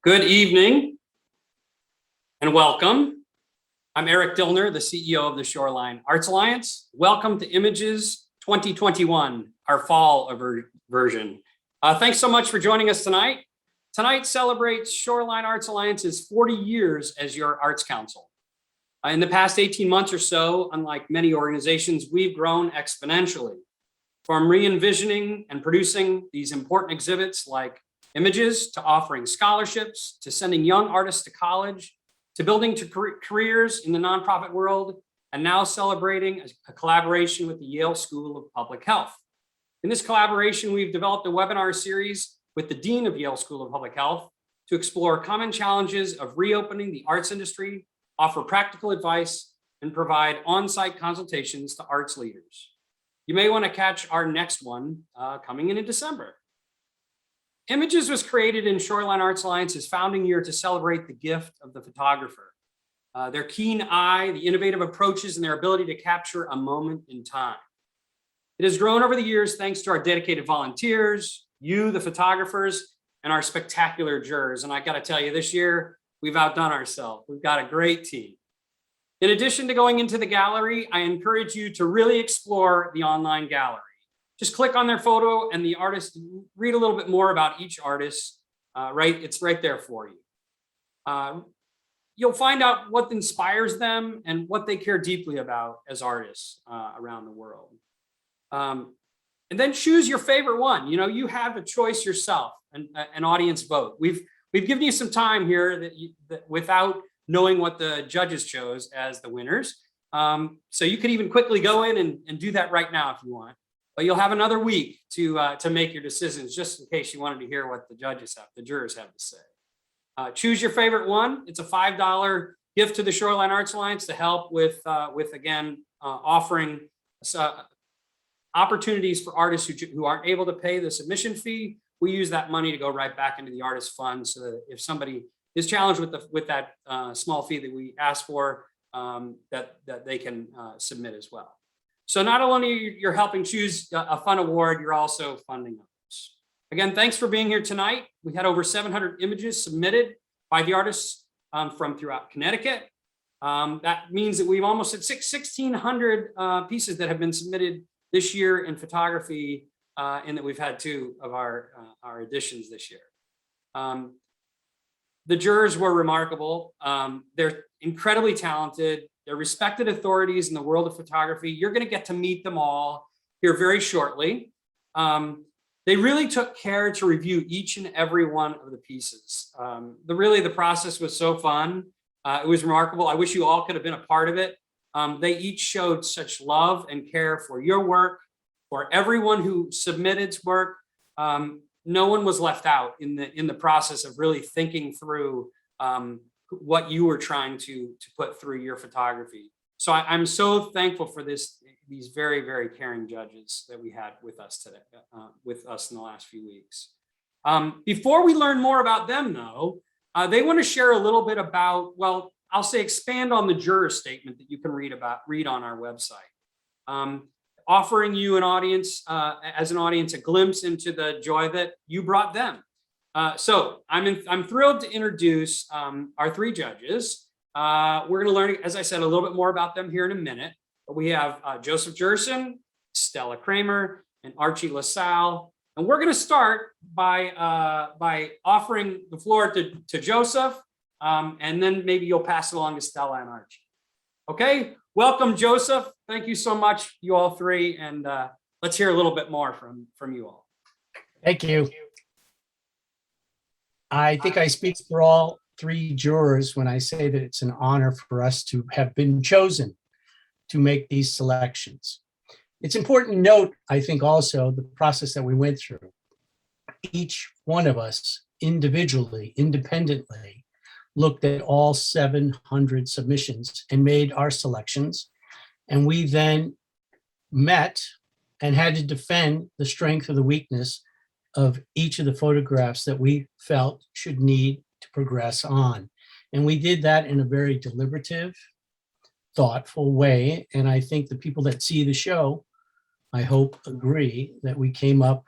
Good evening and welcome. I'm Eric Dillner, the CEO of the Shoreline Arts Alliance. Welcome to Images 2021, our fall version. Thanks so much for joining us tonight. Tonight celebrates Shoreline Arts Alliance's 40 years as your arts council. In the past 18 months or so, unlike many organizations, we've grown exponentially. From re-envisioning and producing these important exhibits like Images, to offering scholarships, to sending young artists to college, to building careers in the nonprofit world, and now celebrating a collaboration with the Yale School of Public Health. In this collaboration, we've developed a webinar series with the Dean of Yale School of Public Health to explore common challenges of reopening the arts industry, offer practical advice, and provide on-site consultations to arts leaders. You may want to catch our next one coming in December. Images was created in Shoreline Arts Alliance's founding year to celebrate the gift of the photographer, their keen eye, the innovative approaches, and their ability to capture a moment in time. It has grown over the years thanks to our dedicated volunteers, you, the photographers, and our spectacular jurors. And I got to tell you, this year, we've outdone ourselves. We've got a great team. In addition to going into the gallery, I encourage you to really explore the online gallery. Just click on their photo and the artist, read a little bit more about each artist, it's right there for you. You'll find out what inspires them and what they care deeply about as artists around the world. And then choose your favorite one. You know, you have a choice yourself, an audience vote. We've given you some time here that without knowing what the judges chose as the winners. So you could even quickly go in and do that right now if you want. But you'll have another week to make your decisions, just in case you wanted to hear what the jurors have to say. Choose your favorite one. It's a $5 gift to the Shoreline Arts Alliance to help with again, offering opportunities for artists who aren't able to pay the submission fee. We use that money to go right back into the artist fund, so that if somebody is challenged with that small fee that we ask for, that they can submit as well. So not only you're helping choose a fun award, you're also funding others. Again, thanks for being here tonight. We had over 700 images submitted by the artists from throughout Connecticut. That means that we've almost had 1,600 pieces that have been submitted this year in photography, and that we've had 2 of our editions this year. The jurors were remarkable. They're incredibly talented. They're respected authorities in the world of photography. You're going to get to meet them all here very shortly. They really took care to review each and every one of the pieces. The process was so fun. It was remarkable. I wish you all could have been a part of it. They each showed such love and care for your work, for everyone who submitted work. No one was left out in the process of really thinking through what you were trying to put through your photography. So I'm so thankful for these very, very caring judges that we had with us today, with us in the last few weeks. Before we learn more about them though, they want to share a little bit about, well, I'll say expand on the juror statement that you can read on our website. Offering you as an audience, a glimpse into the joy that you brought them. So I'm thrilled to introduce our 3 judges. We're going to learn, as I said, a little bit more about them here in a minute. But we have Joseph Gerson, Stella Kramer, and Archie Lasalle. And we're going to start by offering the floor to Joseph, and then maybe you'll pass it along to Stella and Archie. Okay, welcome, Joseph. Thank you so much, you all 3, and let's hear a little bit more from you all. Thank you. I think I speak for all 3 jurors when I say that it's an honor for us to have been chosen to make these selections. It's important to note, I think also, the process that we went through. Each one of us individually, independently, looked at all 700 submissions and made our selections. And we then met and had to defend the strength or the weakness of each of the photographs that we felt should need to progress on. And we did that in a very deliberative, thoughtful way. And I think the people that see the show, I hope, agree that we came up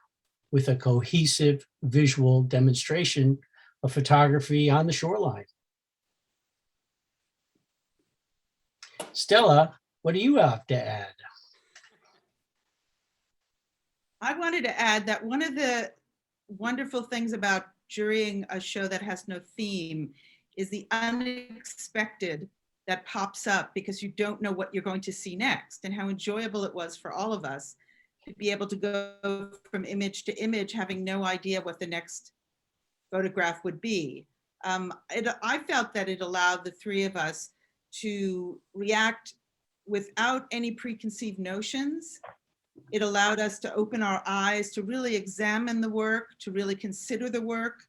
with a cohesive visual demonstration of photography on the shoreline. Stella, what do you have to add? I wanted to add that one of the wonderful things about jurying a show that has no theme is the unexpected that pops up because you don't know what you're going to see next, and how enjoyable it was for all of us to be able to go from image to image, having no idea what the next photograph would be. I felt that it allowed the three of us to react without any preconceived notions. It allowed us to open our eyes, to really examine the work, to really consider the work,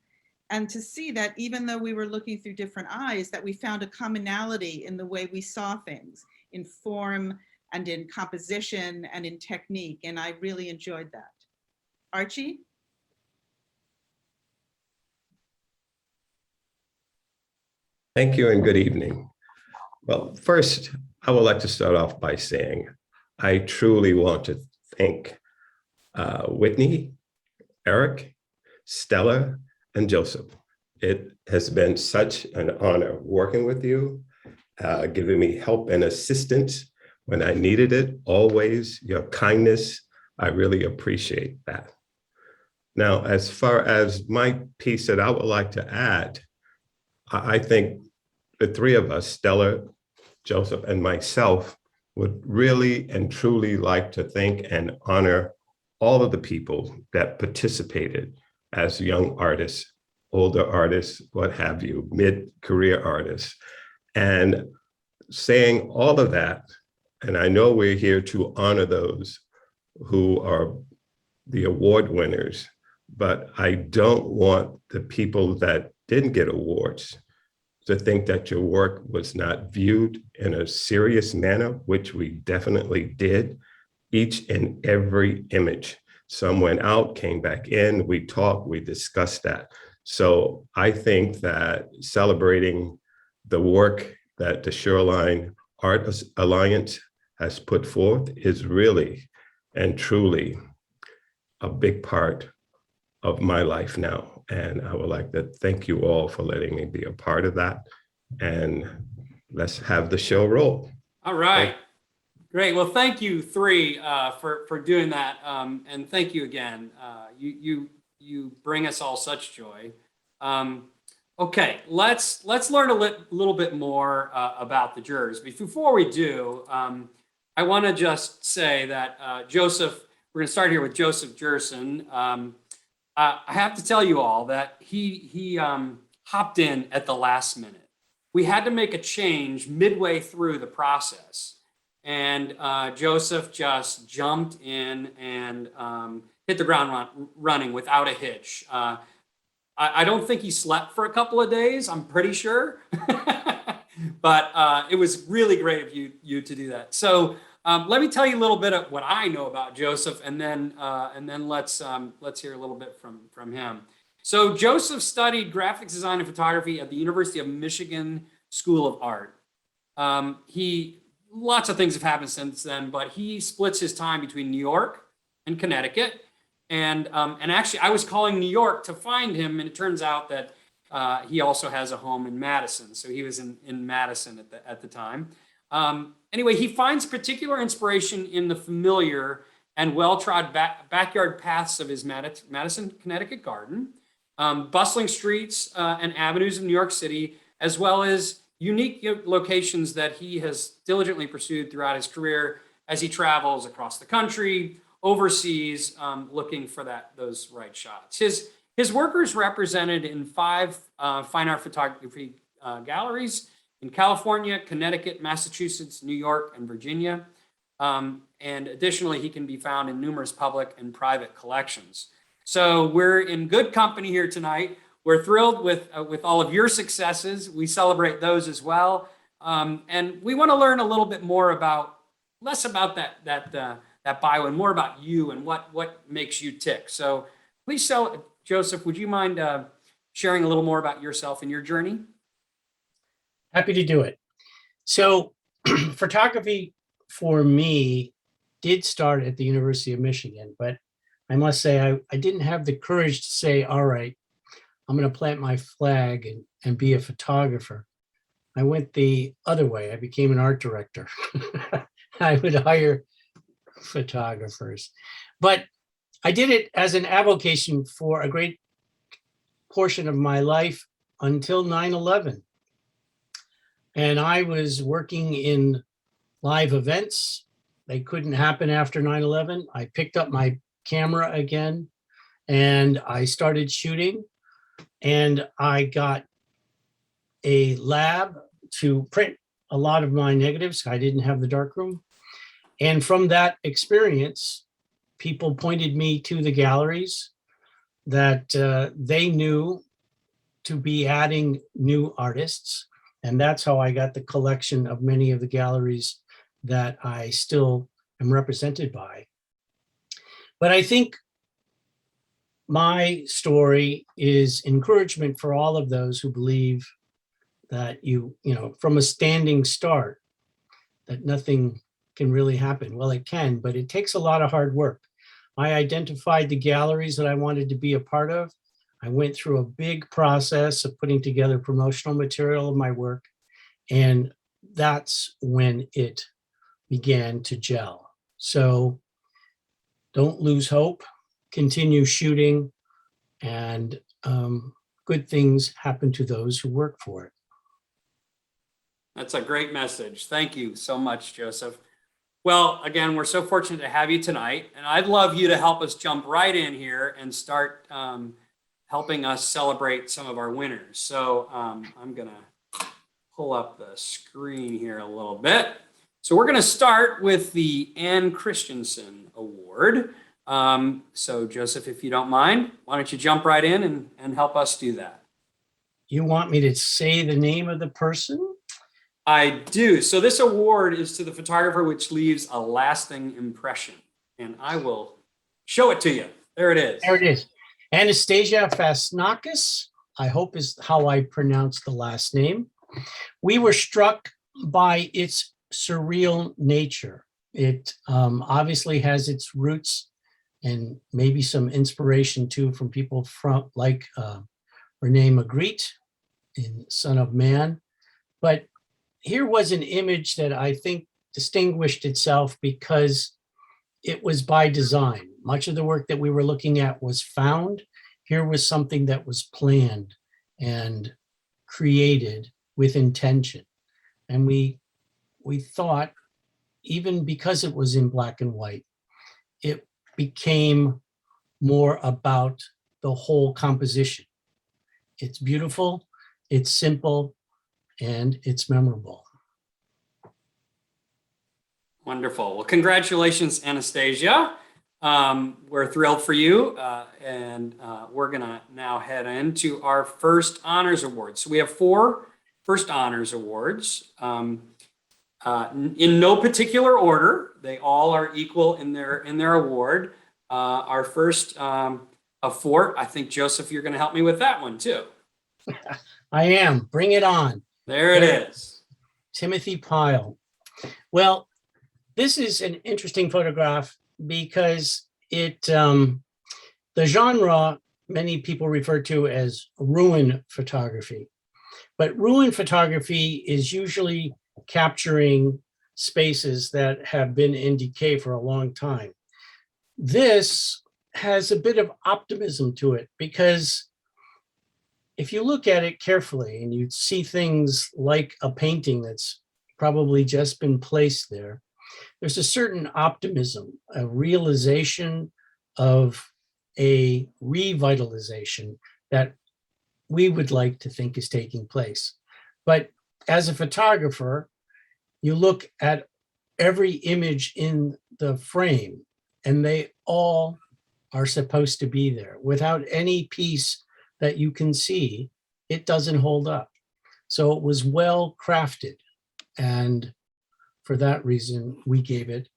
and to see that even though we were looking through different eyes, that we found a commonality in the way we saw things, in form and in composition and in technique. And I really enjoyed that. Archie? Thank you and good evening. Well, first, I would like to start off by saying I truly want to thank Whitney, Eric, Stella, and Joseph. It has been such an honor working with you, giving me help and assistance when I needed it. Always your kindness, I really appreciate that. Now, as far as my piece that I would like to add, I think the three of us, Stella, Joseph, and myself, would really and truly like to thank and honor all of the people that participated as young artists, older artists, what have you, mid-career artists. And saying all of that, and I know we're here to honor those who are the award winners, but I don't want the people that didn't get awards to think that your work was not viewed in a serious manner, which we definitely did. Each and every image. Some went out, came back in, we talked, we discussed that. So I think that celebrating the work that the Shoreline Art Alliance has put forth is really and truly a big part of my life now. And I would like to thank you all for letting me be a part of that. And let's have the show roll. All right. Great. Well, thank you three for doing that. And thank you again. You bring us all such joy. Okay, let's learn a little bit more about the jurors. Before we do, I want to just say that Joseph, we're going to start here with Joseph Gerson. I have to tell you all that he hopped in at the last minute. We had to make a change midway through the process, and Joseph just jumped in and hit the ground running without a hitch. I don't think he slept for a couple of days, I'm pretty sure, but it was really great of you to do that. So let me tell you a little bit of what I know about Joseph, and then let's hear a little bit from him. So Joseph studied graphics design and photography at the University of Michigan School of Art. Lots of things have happened since then, but he splits his time between New York and Connecticut. And actually, I was calling New York to find him, and it turns out that he also has a home in Madison. So he was in Madison at the time. Anyway, he finds particular inspiration in the familiar and well-trod backyard paths of his Madison, Connecticut garden, bustling streets and avenues of New York City, as well as unique locations that he has diligently pursued throughout his career as he travels across the country, overseas, looking for those right shots. His work is represented in 5 fine art photography galleries in California, Connecticut, Massachusetts, New York, and Virginia. And additionally, he can be found in numerous public and private collections. So we're in good company here tonight. We're thrilled with all of your successes. We celebrate those as well. And we want to learn a little bit more less about that bio and more about you and what makes you tick. So please, Joseph, would you mind sharing a little more about yourself and your journey? Happy to do it. So photography for me did start at the University of Michigan, but I must say I didn't have the courage to say, all right, I'm going to plant my flag and be a photographer. I went the other way. I became an art director. I would hire photographers. But I did it as an avocation for a great portion of my life until 9/11. And I was working in live events. They couldn't happen after 9/11. I picked up my camera again and I started shooting. And I got a lab to print a lot of my negatives. I didn't have the darkroom. And from that experience, people pointed me to the galleries that they knew to be adding new artists. And that's how I got the collection of many of the galleries that I still am represented by. But I think my story is encouragement for all of those who believe that from a standing start, that nothing can really happen. Well, it can, but it takes a lot of hard work. I identified the galleries that I wanted to be a part of. I went through a big process of putting together promotional material of my work, and that's when it began to gel. So don't lose hope, continue shooting, and good things happen to those who work for it. That's a great message. Thank you so much, Joseph. Well, again, we're so fortunate to have you tonight, and I'd love you to help us jump right in here and start helping us celebrate some of our winners. So I'm going to pull up the screen here a little bit. So we're going to start with the Ann Christensen Award. So Joseph, if you don't mind, why don't you jump right in and help us do that? You want me to say the name of the person? I do. So this award is to the photographer which leaves a lasting impression. And I will show it to you. There it is. There it is. Anastasia Fasnakis, I hope is how I pronounce the last name. We were struck by its surreal nature. It obviously has its roots and maybe some inspiration too from people from like Rene Magritte in Son of Man. But here was an image that I think distinguished itself because it was by design. Much of the work that we were looking at was found. Here was something that was planned and created with intention. And we thought, even because it was in black and white, it became more about the whole composition. It's beautiful, it's simple, and it's memorable. Wonderful. Well, congratulations, Anastasia. We're thrilled for you. And we're going to now head into our first honors award. So we have 4 first honors awards in no particular order. They all are equal in their award. Our first of 4, I think, Joseph, you're going to help me with that one too. I am. Bring it on. There it is. Timothy Pyle. Well, this is an interesting photograph because it, the genre many people refer to as ruin photography. But ruin photography is usually capturing spaces that have been in decay for a long time. This has a bit of optimism to it because if you look at it carefully and you see things like a painting that's probably just been placed there, there's a certain optimism, a realization of a revitalization that we would like to think is taking place. But as a photographer, you look at every image in the frame and they all are supposed to be there. Without any piece that you can see, it doesn't hold up. So it was well crafted. And for that reason, we gave it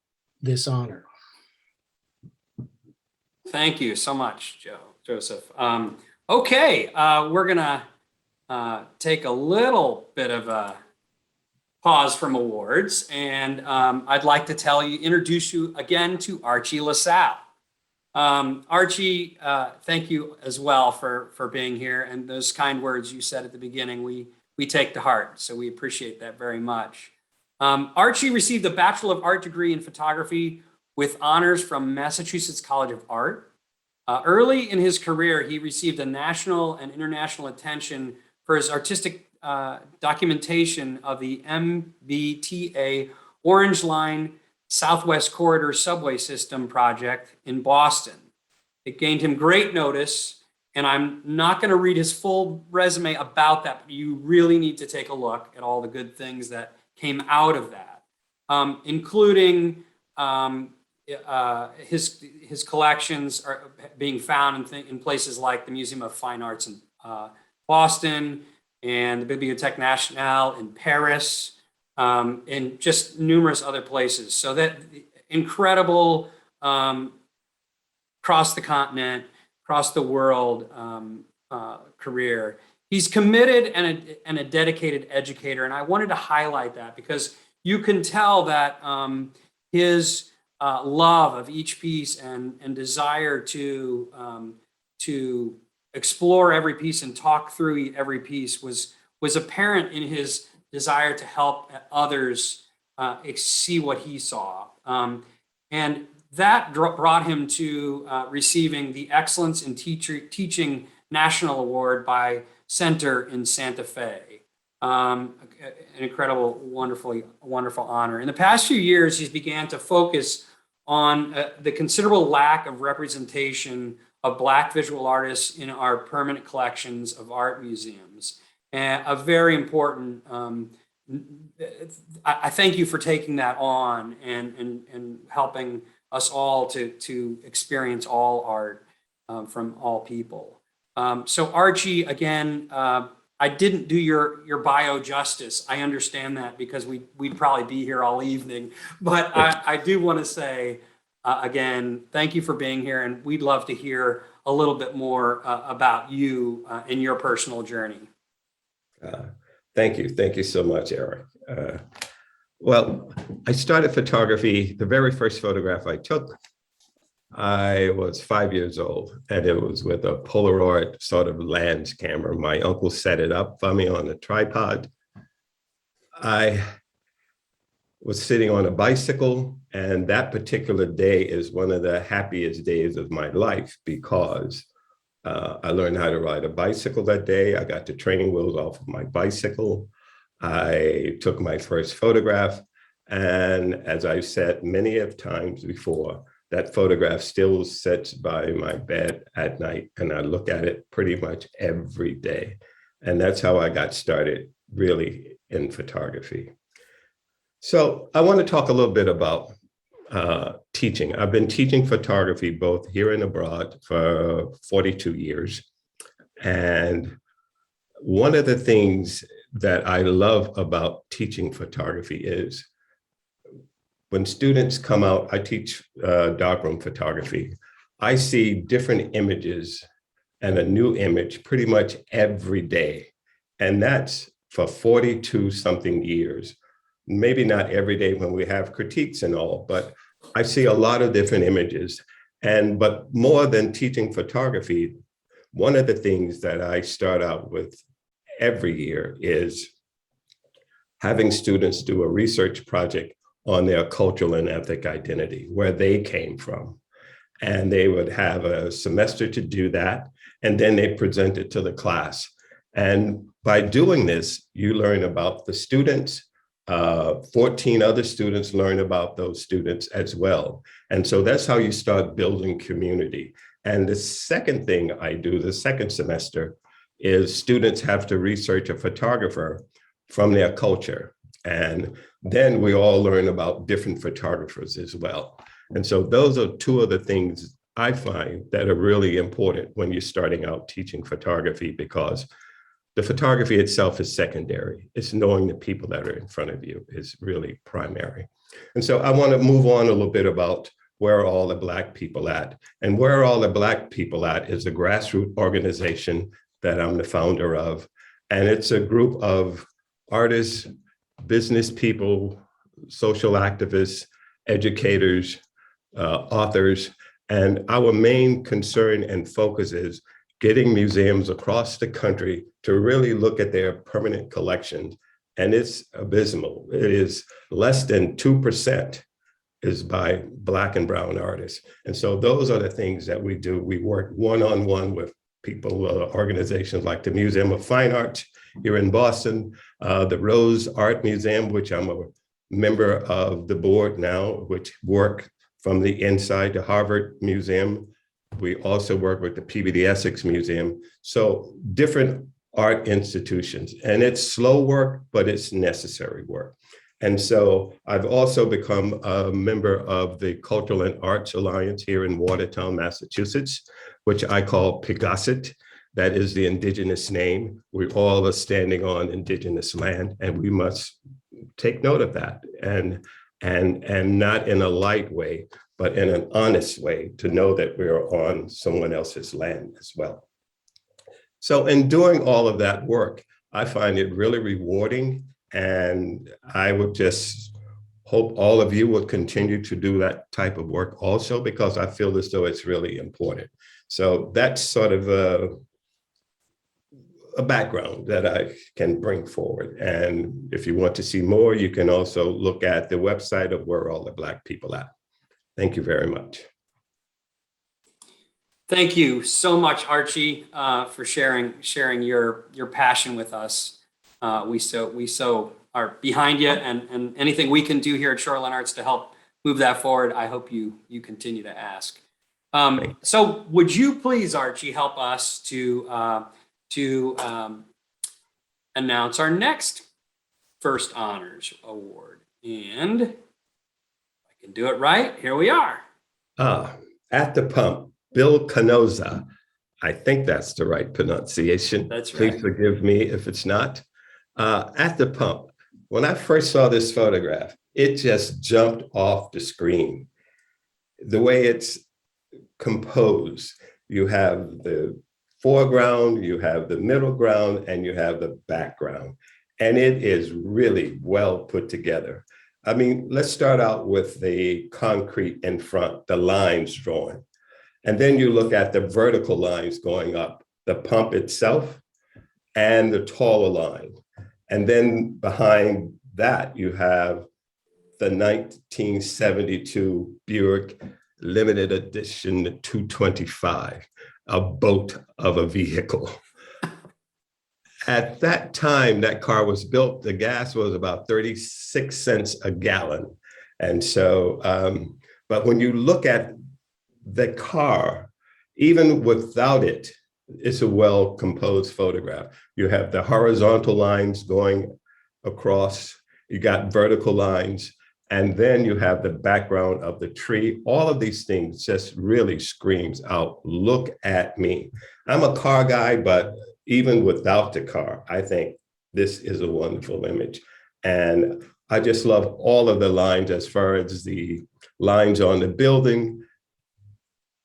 this honor. Thank you so much, Joseph. Okay, we're gonna take a little bit of a pause from awards, and I'd like to introduce you again to Archie Lasalle. Archie, thank you as well for being here, and those kind words you said at the beginning, we take to heart, so we appreciate that very much. Archie received a Bachelor of Art degree in photography with honors from Massachusetts College of Art. Early in his career, he received a national and international attention for his artistic documentation of the MBTA Orange Line Southwest Corridor subway system project in Boston. It gained him great notice, and I'm not going to read his full resume about that, but you really need to take a look at all the good things that came out of that, including his collections are being found in places like the Museum of Fine Arts in Boston and the Bibliothèque Nationale in Paris, and just numerous other places. So that incredible across the continent, across the world career. He's committed and a dedicated educator. And I wanted to highlight that because you can tell that his love of each piece and desire to explore every piece and talk through every piece was apparent in his desire to help others see what he saw. And that brought him to receiving the Excellence in Teaching National Award by Center in Santa Fe. An incredible, wonderful honor. In the past few years, he's began to focus on the considerable lack of representation of Black visual artists in our permanent collections of art museums. And a very important, I thank you for taking that on and helping us all to experience all art from all people. So Archie, again, I didn't do your bio justice. I understand that because we'd probably be here all evening, but I do want to say, again, thank you for being here, and we'd love to hear a little bit more about you and your personal journey. Thank you. Thank you so much, Eric. Well, I started photography. The very first photograph I took, I was 5 years old, and it was with a Polaroid sort of lens camera. My uncle set it up for me on a tripod. I was sitting on a bicycle, and that particular day is one of the happiest days of my life because I learned how to ride a bicycle that day. I got the training wheels off of my bicycle. I took my first photograph. And as I've said many of times before, that photograph still sits by my bed at night, and I look at it pretty much every day. And that's how I got started really in photography. So I want to talk a little bit about teaching. I've been teaching photography both here and abroad for 42 years. And one of the things that I love about teaching photography is when students come out, I teach darkroom photography. I see different images and a new image pretty much every day. And that's for 42 something years. Maybe not every day when we have critiques and all, but I see a lot of different images. But more than teaching photography, one of the things that I start out with every year is having students do a research project on their cultural and ethnic identity, where they came from. And they would have a semester to do that, and then they present it to the class. And by doing this, you learn about the students. 14 other students learn about those students as well. And so that's how you start building community. And the second thing I do, the second semester, is students have to research a photographer from their culture. And then we all learn about different photographers as well. And so those are two of the things I find that are really important when you're starting out teaching photography, because the photography itself is secondary. It's knowing the people that are in front of you is really primary. And so I want to move on a little bit about where are all the Black people at. And where are all the Black people at is a grassroots organization that I'm the founder of. And it's a group of artists, business people, social activists, educators, authors, And our main concern and focus is getting museums across the country to really look at their permanent collections. And it's abysmal. It is less than 2% is by Black and brown artists. And so those are the things that we do. We work one-on-one with people, organizations like the Museum of Fine Arts here in Boston, the Rose Art Museum, which I'm a member of the board now, which work from the inside, to Harvard Museum. We also work with the PBD Essex Museum. So different art institutions, and it's slow work, but it's necessary work. And so I've also become a member of the Cultural and Arts Alliance here in Watertown, Massachusetts, which I call PIGASIT. That is the indigenous name. We all are standing on indigenous land, and we must take note of that, and not in a light way, but in an honest way, to know that we are on someone else's land as well. So in doing all of that work, I find it really rewarding, and I would just hope all of you will continue to do that type of work also, because I feel as though it's really important. So that's sort of a background that I can bring forward. And if you want to see more, you can also look at the website of Where All the Black People At. Thank you very much. Thank you so much, Archie, for sharing your passion with us. We so are behind you, and anything we can do here at Shoreline Arts to help move that forward, I hope you continue to ask. So would you please, Archie, help us to announce our next First Honors Award? And if I can do it right, here we are. At the Pump, Bill Canosa. I think that's the right pronunciation. That's right. Please forgive me if it's not. At the Pump, when I first saw this photograph, it just jumped off the screen. The way it's composed, you have the foreground, you have the middle ground, and you have the background. And it is really well put together. I mean, let's start out with the concrete in front, the lines drawn. And then you look at the vertical lines going up, the pump itself and the taller line. And then behind that, you have the 1972 Buick Limited Edition 225, a boat of a vehicle. At that time, that car was built, the gas was about 36 cents a gallon. And so, but when you look at the car, even without it, it's a well-composed photograph. You have the horizontal lines going across, you got vertical lines, and then you have the background of the tree. All of these things just really screams out, look at me. I'm a car guy, but even without the car, I think this is a wonderful image. And I just love all of the lines, as far as the lines on the building,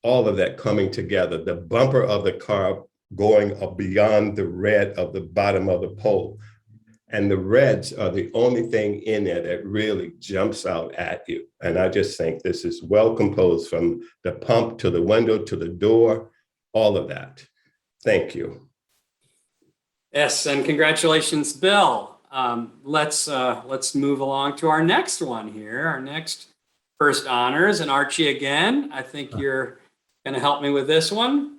all of that coming together, the bumper of the car going up beyond the red of the bottom of the pole. And the reds are the only thing in there that really jumps out at you. And I just think this is well composed, from the pump to the window to the door, all of that. Thank you. Yes, and congratulations, Bill. Let's move along to our next one here, our next First Honors. And Archie, again, I think you're going to help me with this one.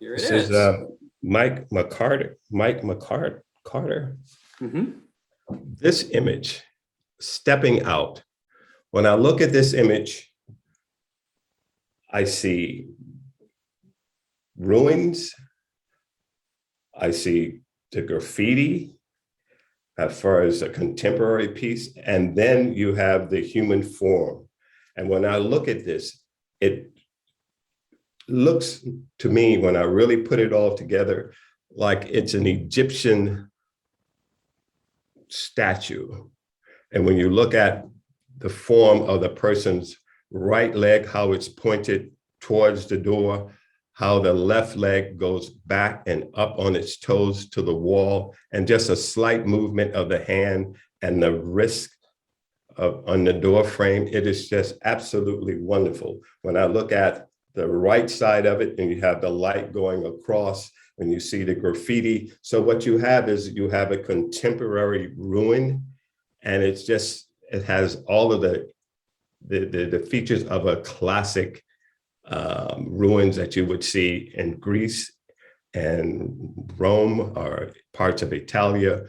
Here it is. This is Mike McCarter. Mm-hmm. This image, stepping out. When I look at this image, I see ruins. I see the graffiti as far as a contemporary piece, and then you have the human form. And when I look at this, it looks to me, when I really put it all together, like it's an Egyptian statue. And when you look at the form of the person's right leg, how it's pointed towards the door, how the left leg goes back and up on its toes to the wall, and just a slight movement of the hand and the wrist on the door frame, it is just absolutely wonderful. When I look at the right side of it, and you have the light going across, and you see the graffiti. So what you have is you have a contemporary ruin, and it's just, it has all of the features of a classic ruins that you would see in Greece and Rome or parts of Italia,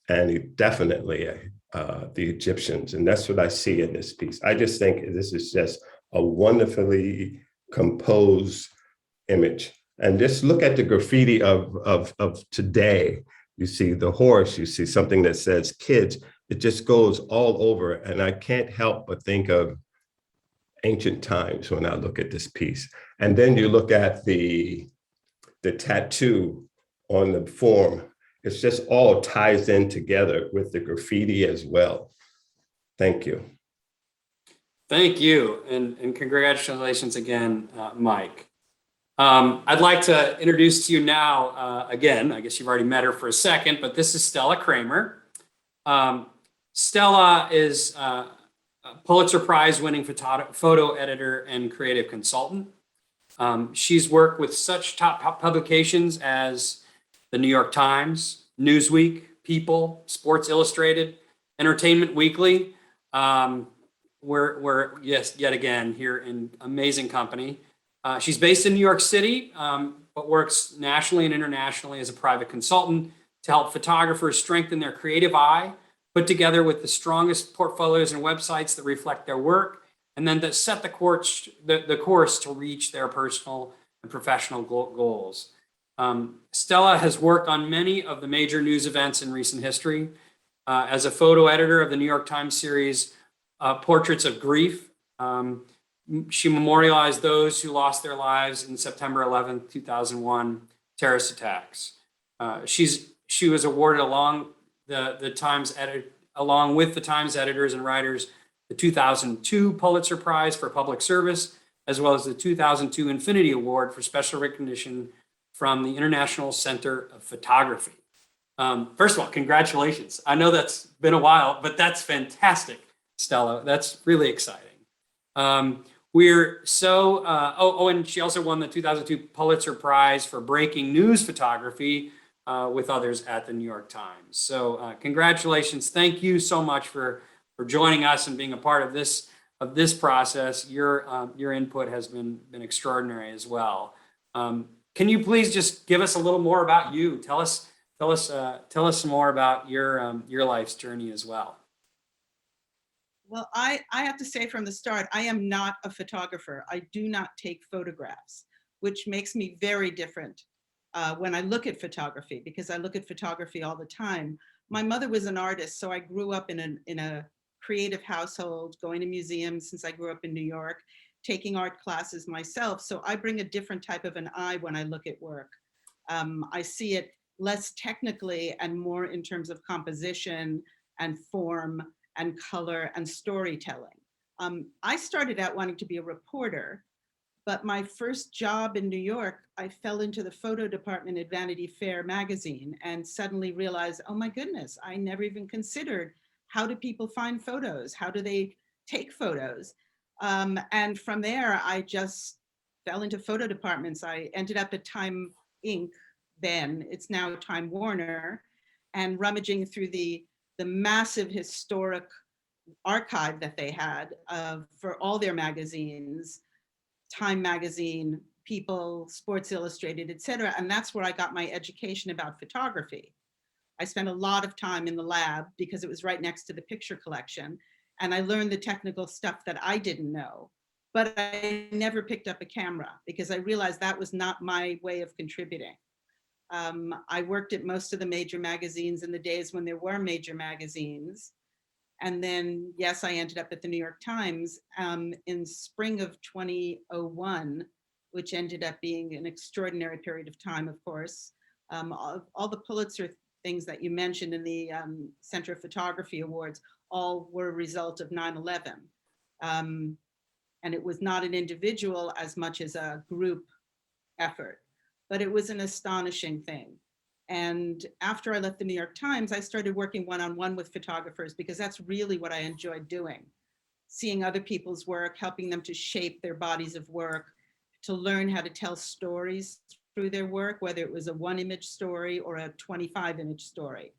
and definitely the Egyptians. And that's what I see in this piece. I just think this is just a wonderfully composed image. And just look at the graffiti of today. You see the horse, you see something that says kids. It just goes all over. And I can't help but think of ancient times when I look at this piece. And then you look at the tattoo on the form. It's just all ties in together with the graffiti as well. Thank you. Thank you, and congratulations again, Mike. I'd like to introduce to you now, again, I guess you've already met her for a second, but this is Stella Kramer. Stella is a Pulitzer Prize winning photo editor and creative consultant. She's worked with such top publications as the New York Times, Newsweek, People, Sports Illustrated, Entertainment Weekly. We're yet again here in amazing company. She's based in New York City, but works nationally and internationally as a private consultant to help photographers strengthen their creative eye, put together with the strongest portfolios and websites that reflect their work, and then to set the course to reach their personal and professional goals. Stella has worked on many of the major news events in recent history. As a photo editor of the New York Times series, Portraits of Grief, she memorialized those who lost their lives in September 11th, 2001 terrorist attacks. She was awarded along with the Times editors and writers the 2002 Pulitzer Prize for Public Service, as well as the 2002 Infinity Award for special recognition from the International Center of Photography. First of all, congratulations. I know that's been a while, but that's fantastic, Stella. That's really exciting. We're so, and she also won the 2002 Pulitzer Prize for breaking news photography with others at the New York Times. So congratulations. Thank you so much for joining us and being a part of this process. Your input has been extraordinary as well. Can you please just give us a little more about you? Tell us more about your life's journey as well. Well, I have to say from the start, I am not a photographer. I do not take photographs, which makes me very different when I look at photography, because I look at photography all the time. My mother was an artist, so I grew up in a creative household, going to museums since I grew up in New York, taking art classes myself. So I bring a different type of an eye when I look at work. I see it less technically and more in terms of composition and form and color and storytelling. I started out wanting to be a reporter, but my first job in New York, I fell into the photo department at Vanity Fair magazine and suddenly realized, oh my goodness, I never even considered how do people find photos? How do they take photos? And from there, I just fell into photo departments. I ended up at Time Inc. then, it's now Time Warner, and rummaging through the massive historic archive that they had for all their magazines, Time Magazine, People, Sports Illustrated, etc. And that's where I got my education about photography. I spent a lot of time in the lab because it was right next to the picture collection. And I learned the technical stuff that I didn't know, but I never picked up a camera because I realized that was not my way of contributing. I worked at most of the major magazines in the days when there were major magazines. And then, yes, I ended up at the New York Times in spring of 2001, which ended up being an extraordinary period of time, of course. All the Pulitzer things that you mentioned in the Center of Photography Awards all were a result of 9/11. And it was not an individual as much as a group effort, but it was an astonishing thing. And after I left the New York Times, I started working one-on-one with photographers because that's really what I enjoyed doing. Seeing other people's work, helping them to shape their bodies of work, to learn how to tell stories through their work, whether it was a 1-image story or a 25-image story.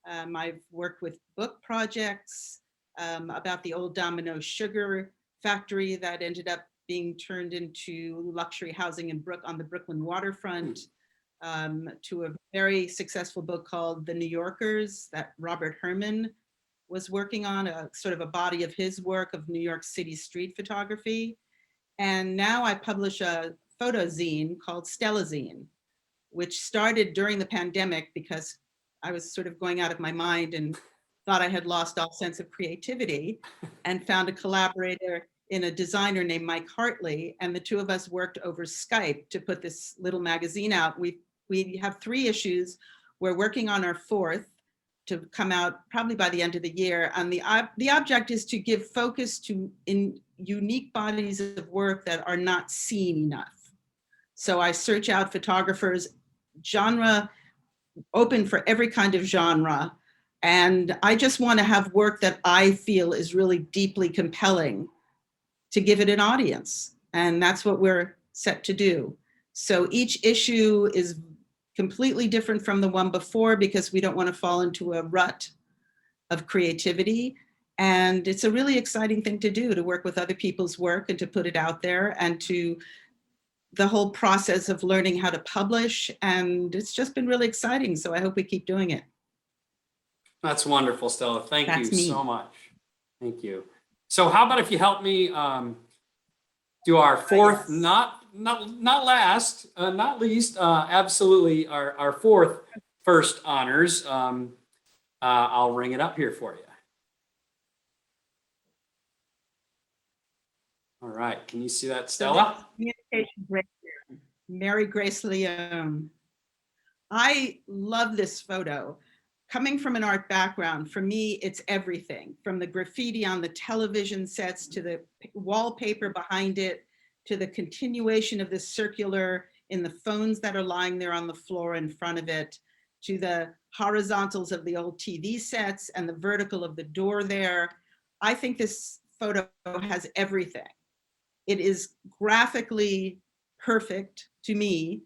I've worked with book projects about the old Domino sugar factory that ended up being turned into luxury housing on the Brooklyn waterfront, to a very successful book called The New Yorkers that Robert Herman was working on, a sort of a body of his work of New York City street photography. And now I publish a photo zine called Stella Zine, which started during the pandemic because I was sort of going out of my mind and thought I had lost all sense of creativity, and found a collaborator in a designer named Mike Hartley. And the two of us worked over Skype to put this little magazine out. We have 3 issues. We're working on our 4th to come out probably by the end of the year. And the object is to give focus to unique bodies of work that are not seen enough. So I search out photographers, genre, open for every kind of genre. And I just want to have work that I feel is really deeply compelling to give it an audience. And that's what we're set to do. So each issue is completely different from the one before because we don't want to fall into a rut of creativity. And it's a really exciting thing to do, to work with other people's work and to put it out there, and to the whole process of learning how to publish. And it's just been really exciting. So I hope we keep doing it. That's wonderful, Stella. Thank That's you me. so much. Thank you. So how about if you help me do our 4th, Yes. not last, not least, absolutely our 4th first honors. I'll ring it up here for you. All right. Can you see that, Stella? Communication breakdown. Mary Grace Leone. I love this photo. Coming from an art background, for me, it's everything from the graffiti on the television sets to the wallpaper behind it, to the continuation of this circular in the phones that are lying there on the floor in front of it, to the horizontals of the old TV sets and the vertical of the door there. I think this photo has everything. It is graphically perfect to me.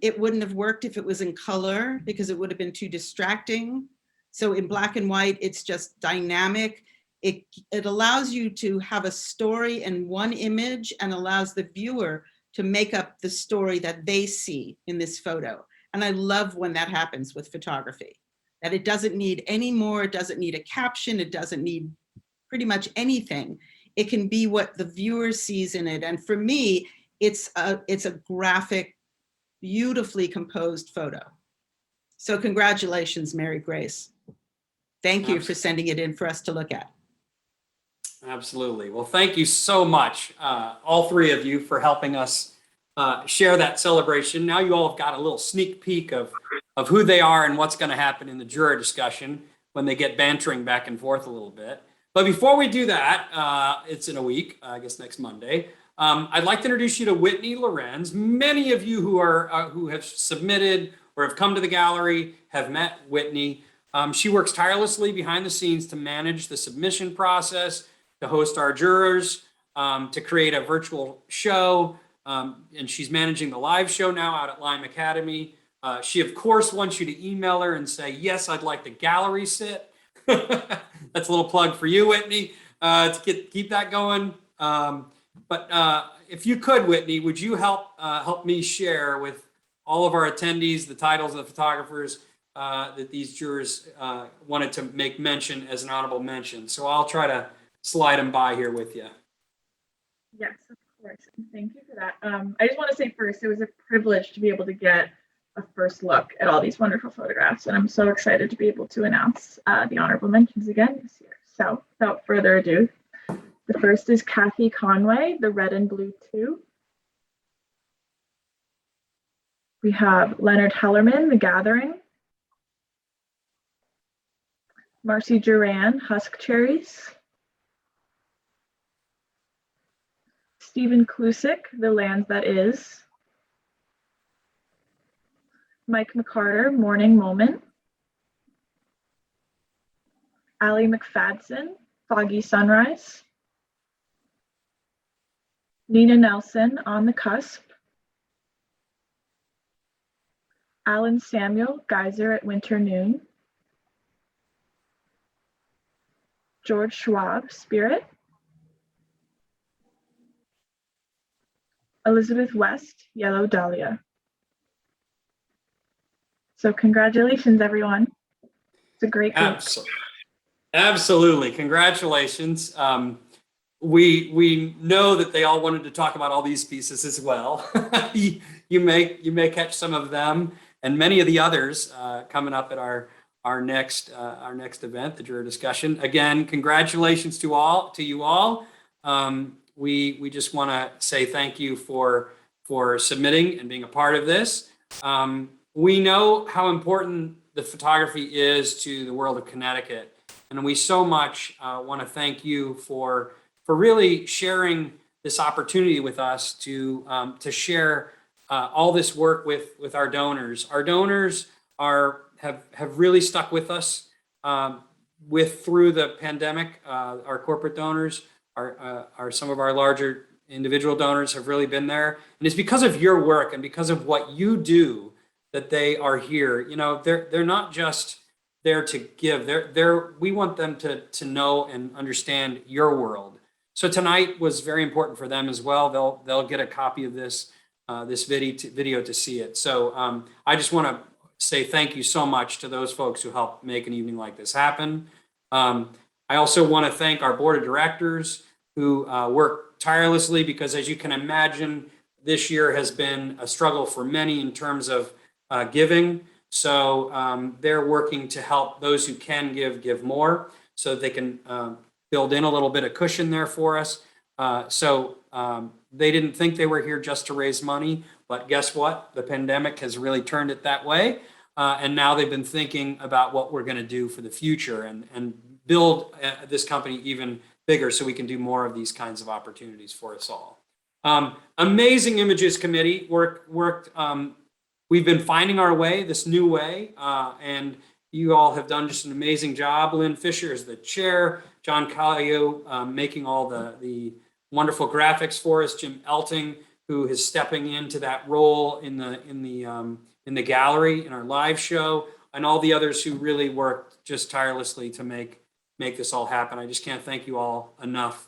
It wouldn't have worked if it was in color because it would have been too distracting. So in black and white, it's just dynamic. It allows you to have a story in one image and allows the viewer to make up the story that they see in this photo. And I love when that happens with photography, that it doesn't need any more, it doesn't need a caption, it doesn't need pretty much anything. It can be what the viewer sees in it. And for me, it's a graphic, beautifully composed photo. So congratulations, Mary Grace. Thank you for sending it in for us to look at. Absolutely. Well, thank you so much, all 3 of you, for helping us share that celebration. Now you all have got a little sneak peek of who they are and what's going to happen in the juror discussion when they get bantering back and forth a little bit. But before we do that, it's in a week, I guess next Monday. I'd like to introduce you to Whitney Lorenz. Many of you who have submitted or have come to the gallery have met Whitney. She works tirelessly behind the scenes to manage the submission process, to host our jurors, to create a virtual show. And she's managing the live show now out at Lime Academy. She, of course, wants you to email her and say, yes, I'd like the gallery sit. That's a little plug for you, Whitney, to keep that going. But if you could, Whitney, would you help me share with all of our attendees the titles of the photographers that these jurors wanted to make mention as an honorable mention? So I'll try to slide them by here with you. Yes, of course. Thank you for that. I just want to say first, it was a privilege to be able to get a first look at all these wonderful photographs, and I'm so excited to be able to announce the honorable mentions again this year. So without further ado, the first is Kathy Conway, the Red and Blue 2. We have Leonard Hellerman, The Gathering. Marcy Duran, Husk Cherries. Stephen Klusick, The Land That Is. Mike McCarter, Morning Moment. Ali McFadden, Foggy Sunrise. Nina Nelson, On the Cusp. Alan Samuel, Geyser at Winter Noon. George Schwab, Spirit. Elizabeth West, Yellow Dahlia. So congratulations, everyone. It's a great group. Absolutely. Congratulations. We know that they all wanted to talk about all these pieces as well. you may catch some of them and many of the others coming up at our next event, the Juror Discussion. Again, congratulations to you all. We just want to say thank you for submitting and being a part of this. We know how important the photography is to the world of Connecticut, and we so much want to thank you for really sharing this opportunity with us to share all this work with our donors. Our donors have really stuck with us through the pandemic. Our corporate donors, are some of our larger individual donors have really been there, and it's because of your work and because of what you do that they are here. You know, they're not just there to give. We want them to know and understand your world. So tonight was very important for them as well. They'll get a copy of this video to see it. So I just want to say thank you so much to those folks who helped make an evening like this happen. I also want to thank our board of directors who work tirelessly, because as you can imagine, this year has been a struggle for many in terms of giving. So they're working to help those who can give more, so that they can build in a little bit of cushion there for us. They didn't think they were here just to raise money, but guess what? The pandemic has really turned it that way. And now they've been thinking about what we're going to do for the future and build this company even bigger so we can do more of these kinds of opportunities for us all. Amazing Images Committee worked. We've been finding our way, this new way, and you all have done just an amazing job. Lynn Fisher is the chair, John Calio making all the wonderful graphics for us, Jim Elting, who is stepping into that role in the gallery in our live show, and all the others who really worked just tirelessly to make this all happen. I just can't thank you all enough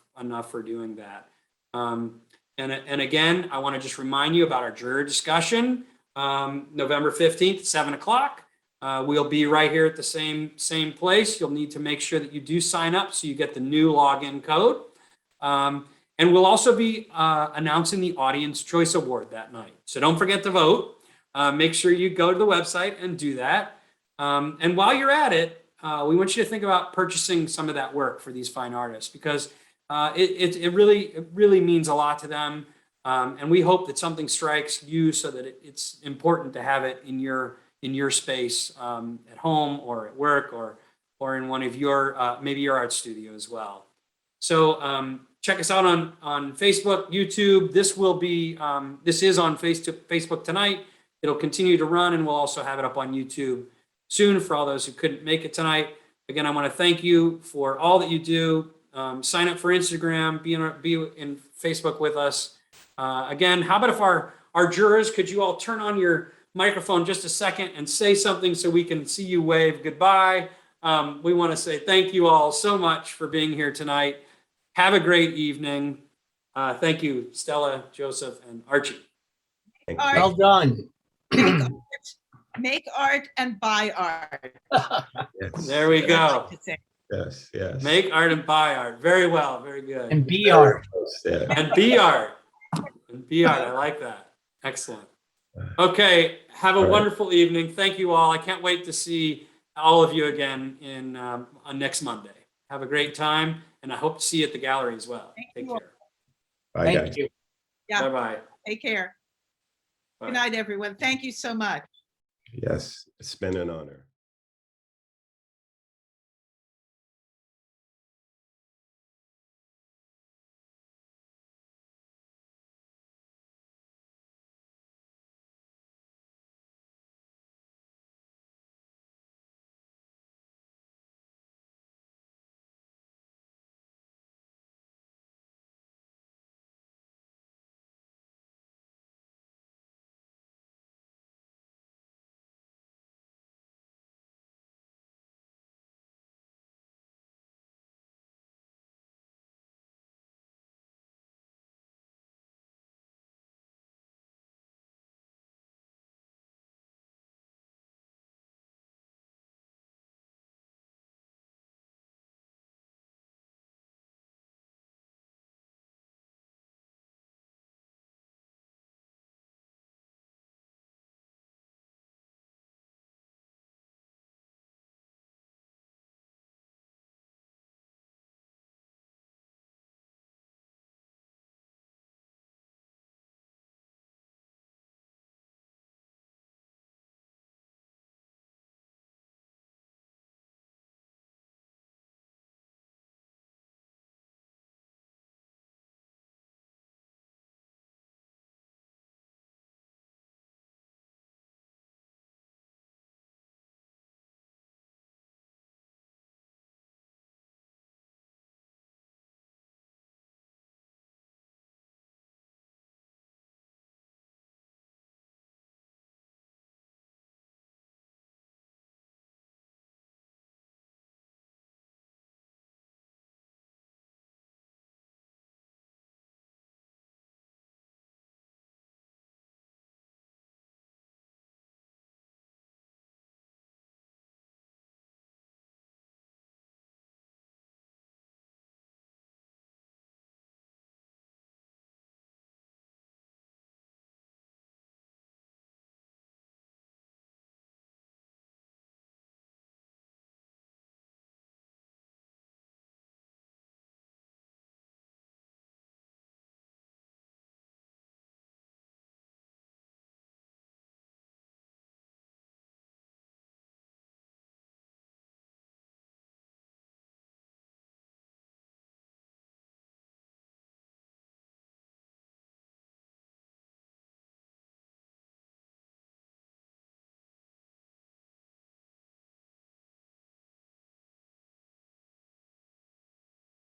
for doing that. And again, I want to just remind you about our Juror Discussion, November 15th, 7 o'clock. We'll be right here at the same place. You'll need to make sure that you do sign up so you get the new login code. And we'll also be announcing the Audience Choice Award that night. So don't forget to vote. Make sure you go to the website and do that. And while you're at it, we want you to think about purchasing some of that work for these fine artists, because it really means a lot to them. And we hope that something strikes you so that it's important to have it in your space at home or at work or in one of your maybe your art studio as well. So check us out on Facebook, YouTube. This is on Facebook tonight. It'll continue to run, and we'll also have it up on YouTube soon for all those who couldn't make it tonight. Again, I want to thank you for all that you do. Sign up for Instagram, be in Facebook with us. Again, how about if our jurors, could you all turn on your microphone just a second and say something so we can see you wave goodbye. We want to say thank you all so much for being here tonight. Have a great evening. Thank you, Stella, Joseph, and Archie. Well done. Make art and buy art. Yes. There we go. Yes, yes. Make art and buy art. Very well, very good. And be art. Yeah. And be art. And be art. I like that. Excellent. Okay. Have a wonderful evening. Thank you all. I can't wait to see all of you again on next Monday. Have a great time, and I hope to see you at the gallery as well. Take care. Bye, Thank guys. you. Yeah. Bye-bye. Take care. Bye. Good night, everyone. Thank you so much. Yes, it's been an honor.